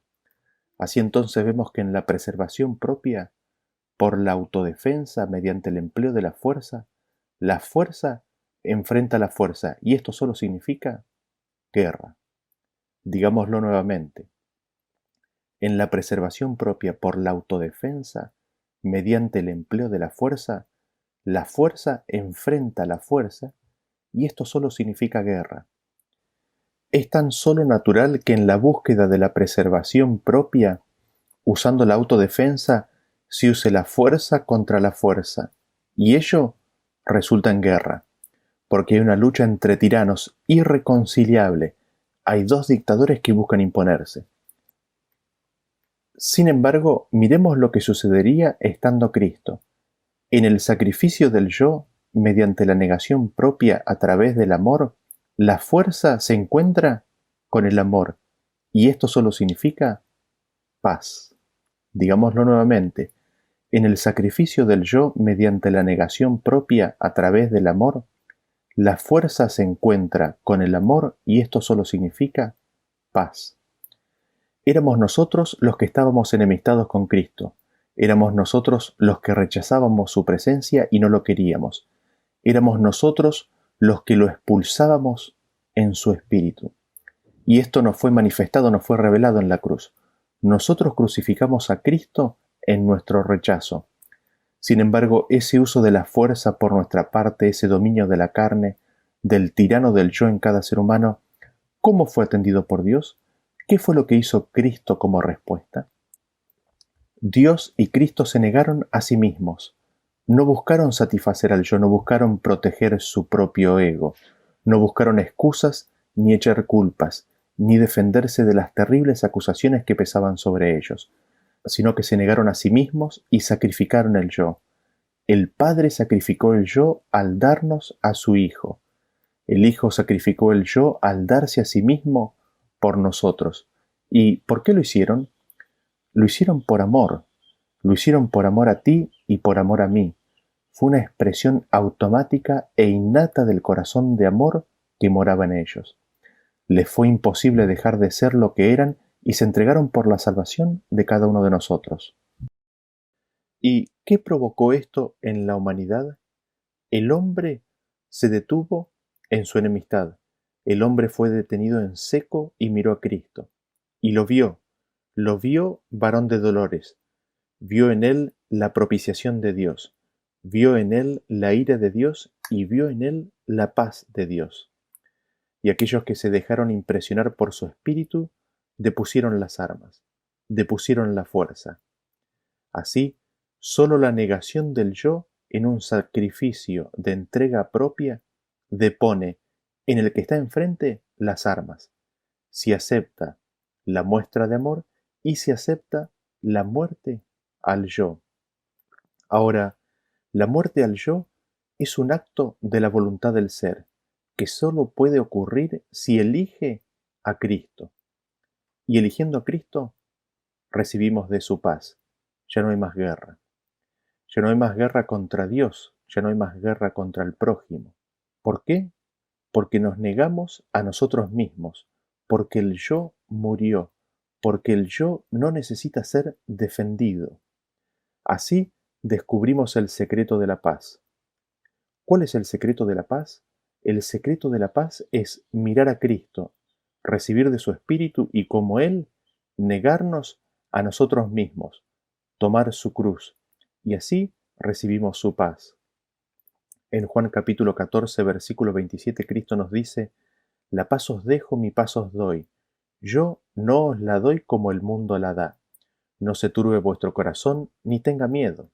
Así entonces vemos que en la preservación propia, por la autodefensa mediante el empleo de la fuerza enfrenta la fuerza, y esto solo significa guerra. Digámoslo nuevamente. En la preservación propia por la autodefensa, mediante el empleo de la fuerza enfrenta la fuerza, y esto solo significa guerra. Es tan solo natural que en la búsqueda de la preservación propia, usando la autodefensa, se use la fuerza contra la fuerza, y ello resulta en guerra, porque hay una lucha entre tiranos irreconciliable. Hay dos dictadores que buscan imponerse. Sin embargo, miremos lo que sucedería estando Cristo. En el sacrificio del yo, mediante la negación propia a través del amor, la fuerza se encuentra con el amor, y esto solo significa paz. Digámoslo nuevamente, en el sacrificio del yo, mediante la negación propia a través del amor, la fuerza se encuentra con el amor, y esto solo significa paz. Éramos nosotros los que estábamos enemistados con Cristo. Éramos nosotros los que rechazábamos su presencia y no lo queríamos. Éramos nosotros los que lo expulsábamos en su espíritu. Y esto nos fue manifestado, nos fue revelado en la cruz. Nosotros crucificamos a Cristo en nuestro rechazo. Sin embargo, ese uso de la fuerza por nuestra parte, ese dominio de la carne, del tirano del yo en cada ser humano, ¿cómo fue atendido por Dios? ¿Qué fue lo que hizo Cristo como respuesta? Dios y Cristo se negaron a sí mismos. No buscaron satisfacer al yo, no buscaron proteger su propio ego, no buscaron excusas ni echar culpas, ni defenderse de las terribles acusaciones que pesaban sobre ellos, sino que se negaron a sí mismos y sacrificaron el yo. El Padre sacrificó el yo al darnos a su Hijo. El Hijo sacrificó el yo al darse a sí mismo por nosotros. ¿Y por qué lo hicieron? Lo hicieron por amor. Lo hicieron por amor a ti y por amor a mí. Fue una expresión automática e innata del corazón de amor que moraba en ellos. Les fue imposible dejar de ser lo que eran y se entregaron por la salvación de cada uno de nosotros. ¿Y qué provocó esto en la humanidad? El hombre se detuvo en su enemistad. El hombre fue detenido en seco y miró a Cristo. Y lo vio varón de dolores, vio en él la propiciación de Dios, vio en él la ira de Dios y vio en él la paz de Dios. Y aquellos que se dejaron impresionar por su espíritu, depusieron las armas, depusieron la fuerza. Así, sólo la negación del yo en un sacrificio de entrega propia depone en el que está enfrente las armas, si acepta la muestra de amor y si acepta la muerte al yo. Ahora, la muerte al yo es un acto de la voluntad del ser, que sólo puede ocurrir si elige a Cristo. Y eligiendo a Cristo, recibimos de su paz. Ya no hay más guerra. Ya no hay más guerra contra Dios, ya no hay más guerra contra el prójimo. ¿Por qué? Porque nos negamos a nosotros mismos, porque el yo murió, porque el yo no necesita ser defendido. Así descubrimos el secreto de la paz. ¿Cuál es el secreto de la paz? El secreto de la paz es mirar a Cristo, recibir de su Espíritu y como Él, negarnos a nosotros mismos, tomar su cruz, y así recibimos su paz. En Juan capítulo 14, versículo 27, Cristo nos dice, la paz os dejo, mi paz os doy. Yo no os la doy como el mundo la da. No se turbe vuestro corazón, ni tenga miedo.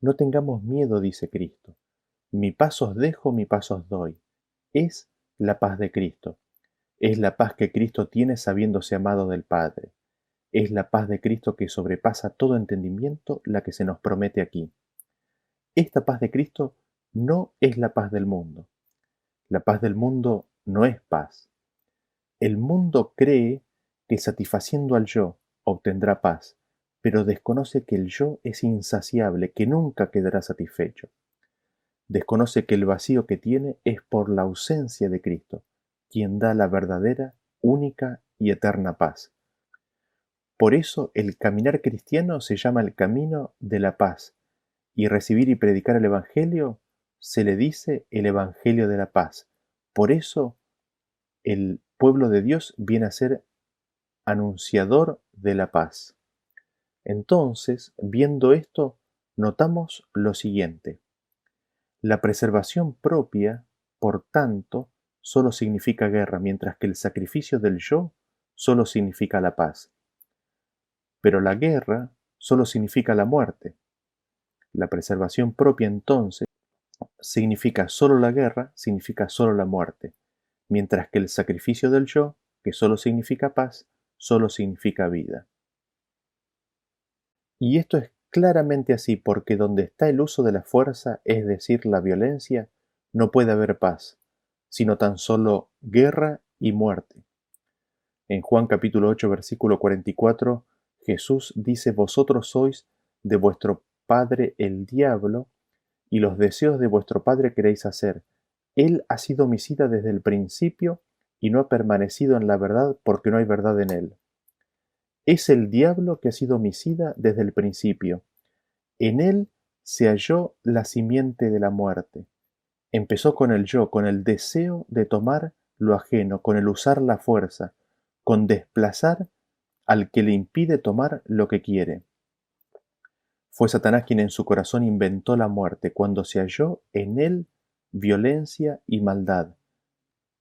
No tengamos miedo, dice Cristo. Mi paz os dejo, mi paz os doy. Es la paz de Cristo. Es la paz que Cristo tiene sabiéndose amado del Padre. Es la paz de Cristo que sobrepasa todo entendimiento, la que se nos promete aquí. Esta paz de Cristo no es la paz del mundo. La paz del mundo no es paz. El mundo cree que satisfaciendo al yo obtendrá paz, pero desconoce que el yo es insaciable, que nunca quedará satisfecho. Desconoce que el vacío que tiene es por la ausencia de Cristo, quien da la verdadera, única y eterna paz. Por eso el caminar cristiano se llama el camino de la paz, y recibir y predicar el Evangelio se le dice el Evangelio de la paz. Por eso el pueblo de Dios viene a ser anunciador de la paz. Entonces, viendo esto, notamos lo siguiente. La preservación propia, por tanto, solo significa guerra, mientras que el sacrificio del yo solo significa la paz. Pero la guerra solo significa la muerte. La preservación propia, entonces, significa solo la guerra, significa solo la muerte, mientras que el sacrificio del yo, que solo significa paz, solo significa vida. Y esto es claramente así porque donde está el uso de la fuerza, es decir, la violencia, no puede haber paz, sino tan solo guerra y muerte. En Juan capítulo 8, versículo 44, Jesús dice, vosotros sois de vuestro padre el diablo, y los deseos de vuestro padre queréis hacer. Él ha sido homicida desde el principio y no ha permanecido en la verdad porque no hay verdad en él. Es el diablo que ha sido homicida desde el principio. En él se halló la simiente de la muerte. Empezó con el yo, con el deseo de tomar lo ajeno, con el usar la fuerza, con desplazar al que le impide tomar lo que quiere. Fue Satanás quien en su corazón inventó la muerte, cuando se halló en él violencia y maldad.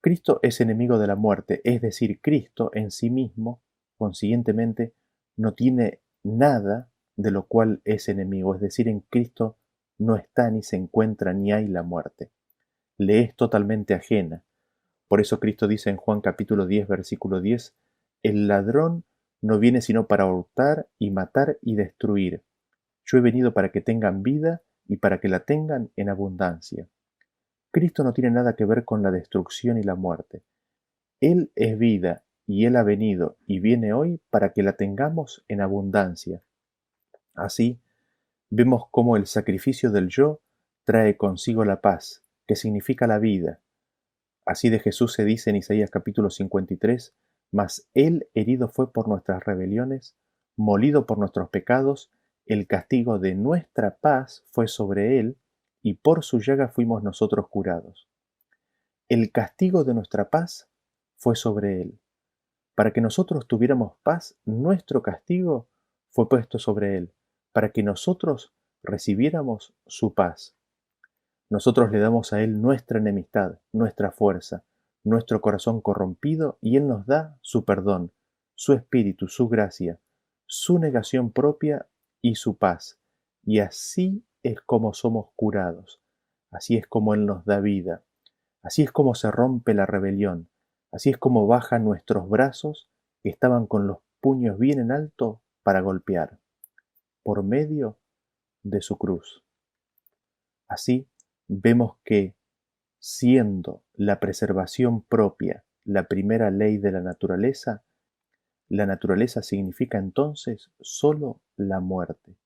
Cristo es enemigo de la muerte, es decir, Cristo en sí mismo, consiguientemente, no tiene nada de lo cual es enemigo, es decir, en Cristo no está ni se encuentra ni hay la muerte. Le es totalmente ajena. Por eso Cristo dice en Juan capítulo 10, versículo 10, el ladrón no viene sino para hurtar y matar y destruir. Yo he venido para que tengan vida y para que la tengan en abundancia. Cristo no tiene nada que ver con la destrucción y la muerte. Él es vida y Él ha venido y viene hoy para que la tengamos en abundancia. Así, vemos cómo el sacrificio del yo trae consigo la paz, que significa la vida. Así de Jesús se dice en Isaías capítulo 53, mas Él herido fue por nuestras rebeliones, molido por nuestros pecados, el castigo de nuestra paz fue sobre Él, y por su llaga fuimos nosotros curados. El castigo de nuestra paz fue sobre él. Para que nosotros tuviéramos paz, nuestro castigo fue puesto sobre él, para que nosotros recibiéramos su paz. Nosotros le damos a él nuestra enemistad, nuestra fuerza, nuestro corazón corrompido, y él nos da su perdón, su espíritu, su gracia, su negación propia y su paz. Y así es como somos curados, así es como él nos da vida, así es como se rompe la rebelión, así es como bajan nuestros brazos que estaban con los puños bien en alto para golpear, por medio de su cruz. Así vemos que, siendo la preservación propia la primera ley de la naturaleza significa entonces sólo la muerte,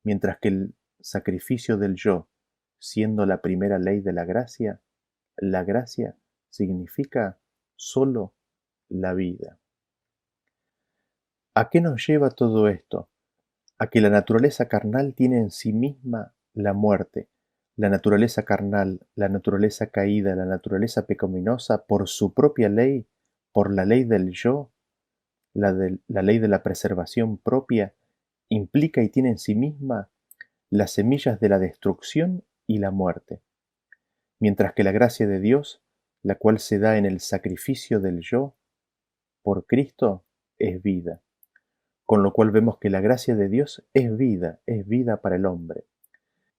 mientras que el sacrificio del yo, siendo la primera ley de la gracia significa sólo la vida. ¿A qué nos lleva todo esto? A que la naturaleza carnal tiene en sí misma la muerte. La naturaleza carnal, la naturaleza caída, la naturaleza pecaminosa, por su propia ley, por la ley del yo, la ley de la preservación propia, implica y tiene en sí misma las semillas de la destrucción y la muerte. Mientras que la gracia de Dios, la cual se da en el sacrificio del yo, por Cristo, es vida. Con lo cual vemos que la gracia de Dios es vida para el hombre.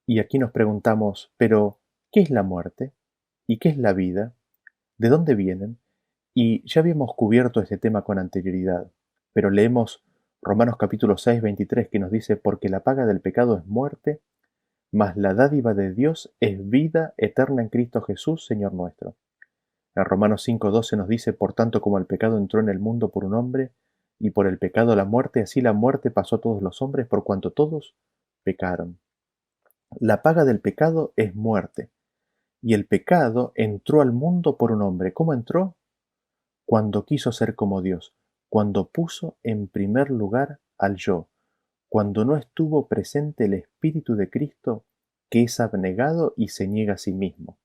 Y aquí nos preguntamos, pero, ¿qué es la muerte? ¿Y qué es la vida? ¿De dónde vienen? Y ya habíamos cubierto este tema con anterioridad, pero leemos Romanos capítulo 6, 23, que nos dice, porque la paga del pecado es muerte, mas la dádiva de Dios es vida eterna en Cristo Jesús, Señor nuestro. En Romanos 5, 12 nos dice, por tanto como el pecado entró en el mundo por un hombre, y por el pecado la muerte, así la muerte pasó a todos los hombres, por cuanto todos pecaron. La paga del pecado es muerte, y el pecado entró al mundo por un hombre. ¿Cómo entró? Cuando quiso ser como Dios, cuando puso en primer lugar al yo, cuando no estuvo presente el Espíritu de Cristo, que es abnegado y se niega a sí mismo.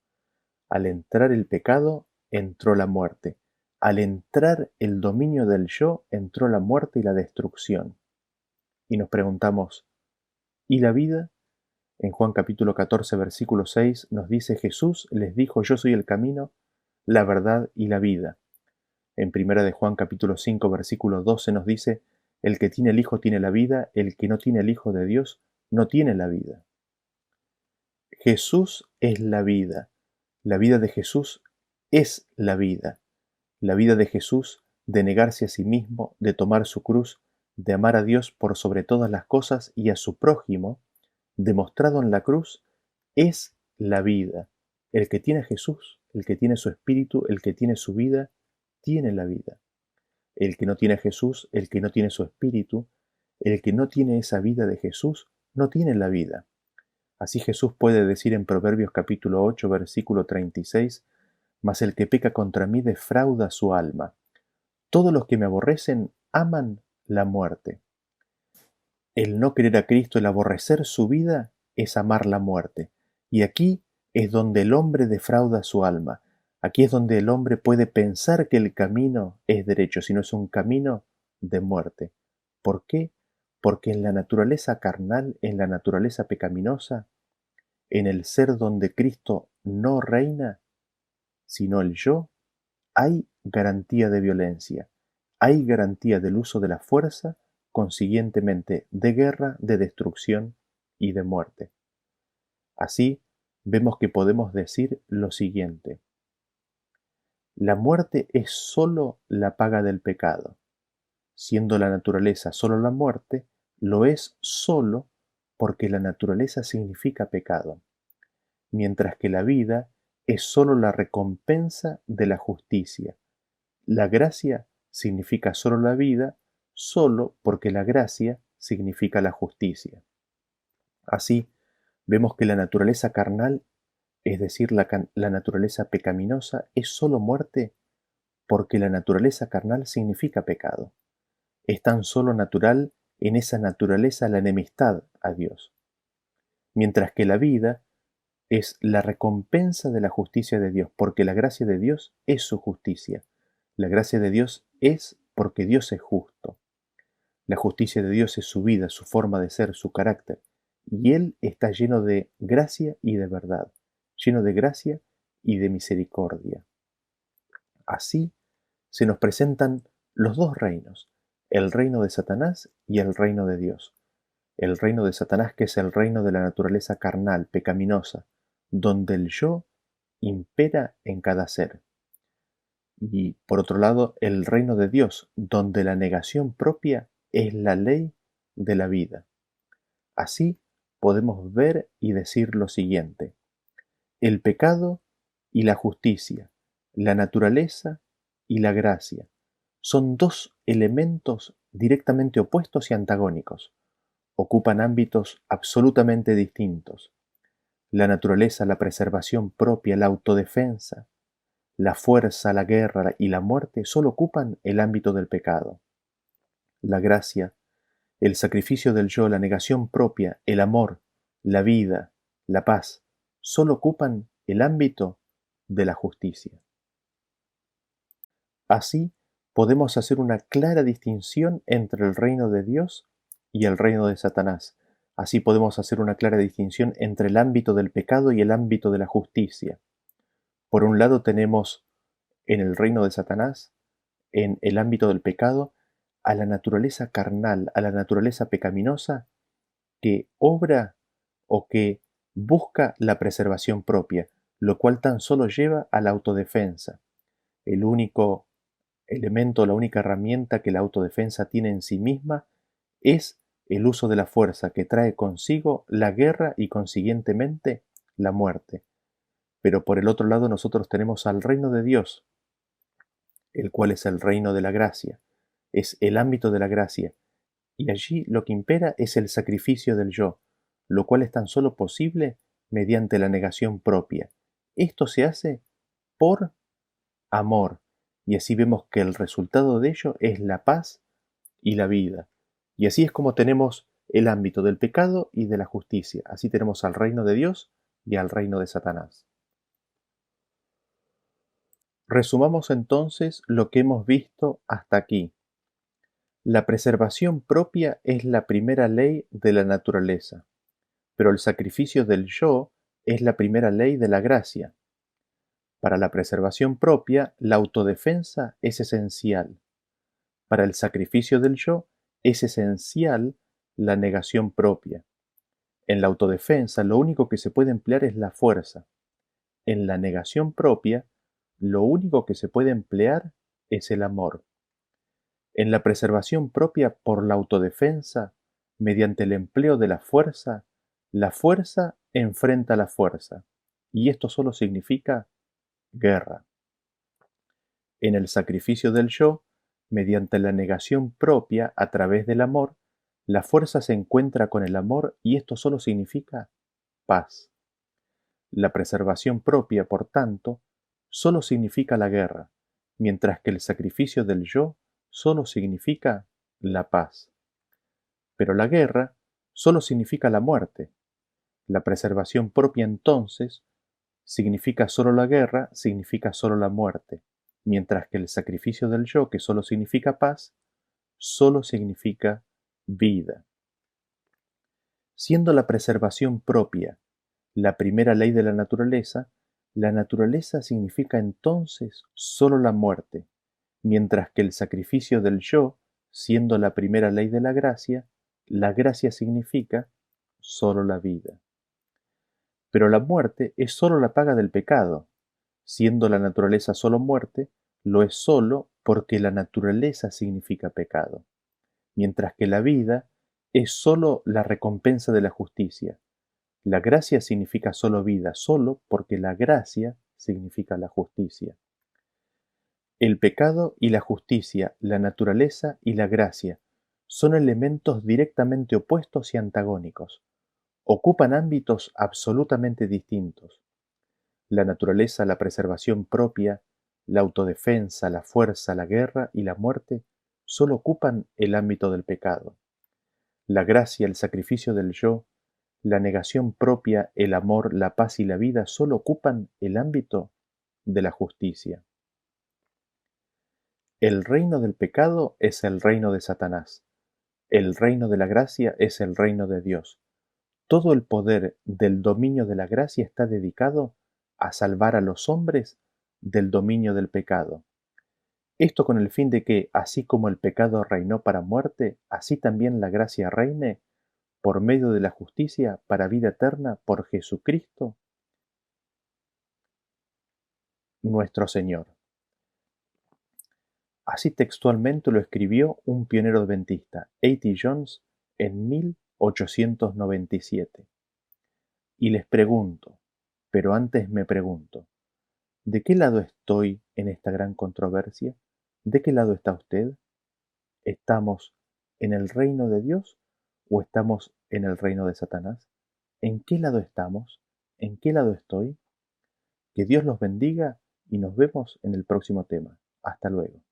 Al entrar el pecado, entró la muerte. Al entrar el dominio del yo, entró la muerte y la destrucción. Y nos preguntamos, ¿y la vida? En Juan capítulo 14, versículo 6 nos dice, Jesús les dijo, yo soy el camino, la verdad y la vida. En primera de Juan capítulo 5, versículo 12 nos dice, el que tiene el Hijo tiene la vida, el que no tiene el Hijo de Dios no tiene la vida. Jesús es la vida de Jesús es la vida de Jesús de negarse a sí mismo, de tomar su cruz, de amar a Dios por sobre todas las cosas y a su prójimo, demostrado en la cruz, es la vida. El que tiene a Jesús, el que tiene su espíritu, el que tiene su vida, tiene la vida. El que no tiene a Jesús, el que no tiene su espíritu, el que no tiene esa vida de Jesús, no tiene la vida. Así Jesús puede decir en Proverbios capítulo 8, versículo 36, mas el que peca contra mí defrauda su alma. Todos los que me aborrecen aman la muerte. El no querer a Cristo, el aborrecer su vida, es amar la muerte. Y aquí es donde el hombre defrauda su alma. Aquí es donde el hombre puede pensar que el camino es derecho, sino es un camino de muerte. ¿Por qué? Porque en la naturaleza carnal, en la naturaleza pecaminosa, en el ser donde Cristo no reina, sino el yo, hay garantía de violencia, hay garantía del uso de la fuerza, consiguientemente de guerra, de destrucción y de muerte. Así, vemos que podemos decir lo siguiente: la muerte es sólo la paga del pecado. Siendo la naturaleza sólo la muerte, lo es sólo porque la naturaleza significa pecado, mientras que la vida es sólo la recompensa de la justicia. La gracia significa sólo la vida, sólo porque la gracia significa la justicia. Así, vemos que la naturaleza carnal, es decir, la naturaleza pecaminosa, es sólo muerte porque la naturaleza carnal significa pecado. Es tan sólo natural en esa naturaleza la enemistad a Dios. Mientras que la vida es la recompensa de la justicia de Dios, porque la gracia de Dios es su justicia. La gracia de Dios es porque Dios es justo. La justicia de Dios es su vida, su forma de ser, su carácter. Y Él está lleno de gracia y de verdad, lleno de gracia y de misericordia. Así se nos presentan los dos reinos, el reino de Satanás y el reino de Dios. El reino de Satanás, que es el reino de la naturaleza carnal, pecaminosa, donde el yo impera en cada ser. Y por otro lado, el reino de Dios, donde la negación propia es la ley de la vida. Así podemos ver y decir lo siguiente: el pecado y la justicia, la naturaleza y la gracia, son dos elementos directamente opuestos y antagónicos. Ocupan ámbitos absolutamente distintos. La naturaleza, la preservación propia, la autodefensa, la fuerza, la guerra y la muerte solo ocupan el ámbito del pecado. La gracia, el sacrificio del yo, la negación propia, el amor, la vida, la paz, solo ocupan el ámbito de la justicia. Así, podemos hacer una clara distinción entre el reino de Dios y el reino de Satanás. Así podemos hacer una clara distinción entre el ámbito del pecado y el ámbito de la justicia. Por un lado tenemos en el reino de Satanás, en el ámbito del pecado, a la naturaleza carnal, a la naturaleza pecaminosa que obra o que busca la preservación propia, lo cual tan solo lleva a la autodefensa. El único elemento, la única herramienta que la autodefensa tiene en sí misma es el uso de la fuerza, que trae consigo la guerra y consiguientemente la muerte. Pero por el otro lado nosotros tenemos al reino de Dios, el cual es el reino de la gracia, es el ámbito de la gracia, y allí lo que impera es el sacrificio del yo, lo cual es tan solo posible mediante la negación propia. Esto se hace por amor, y así vemos que el resultado de ello es la paz y la vida. Y así es como tenemos el ámbito del pecado y de la justicia. Así tenemos al reino de Dios y al reino de Satanás. Resumamos entonces lo que hemos visto hasta aquí. La preservación propia es la primera ley de la naturaleza, pero el sacrificio del yo es la primera ley de la gracia. Para la preservación propia, la autodefensa es esencial. Para el sacrificio del yo es esencial la negación propia. En la autodefensa lo único que se puede emplear es la fuerza. En la negación propia, lo único que se puede emplear es el amor. En la preservación propia por la autodefensa, mediante el empleo de la fuerza enfrenta la fuerza, y esto solo significa guerra. En el sacrificio del yo, mediante la negación propia a través del amor, la fuerza se encuentra con el amor y esto solo significa paz. La preservación propia, por tanto, solo significa la guerra, mientras que el sacrificio del yo solo significa la paz. Pero la guerra solo significa la muerte. La preservación propia entonces significa solo la guerra, significa solo la muerte, mientras que el sacrificio del yo, que solo significa paz, solo significa vida. Siendo la preservación propia la primera ley de la naturaleza significa entonces solo la muerte, mientras que el sacrificio del yo, siendo la primera ley de la gracia significa solo la vida. Pero la muerte es solo la paga del pecado. Siendo la naturaleza solo muerte, lo es solo porque la naturaleza significa pecado, mientras que la vida es solo la recompensa de la justicia. La gracia significa solo vida, solo porque la gracia significa la justicia. El pecado y la justicia, la naturaleza y la gracia, son elementos directamente opuestos y antagónicos. Ocupan ámbitos absolutamente distintos. La naturaleza, la preservación propia, la autodefensa, la fuerza, la guerra y la muerte solo ocupan el ámbito del pecado. La gracia, el sacrificio del yo, La negación propia, el amor, la paz y la vida solo ocupan el ámbito de la justicia. El reino del pecado es el reino de Satanás. El reino de la gracia es el reino de Dios. Todo el poder del dominio de la gracia está dedicado a salvar a los hombres del dominio del pecado. Esto con el fin de que, así como el pecado reinó para muerte, así también la gracia reine por medio de la justicia para vida eterna por Jesucristo nuestro Señor. Así textualmente lo escribió un pionero adventista, A.T. Jones, en 1897. Y les pregunto, pero antes me pregunto, ¿de qué lado estoy en esta gran controversia? ¿De qué lado está usted? ¿Estamos en el reino de Dios o estamos en el reino de Satanás? ¿En qué lado estamos? ¿En qué lado estoy? Que Dios los bendiga y nos vemos en el próximo tema. Hasta luego.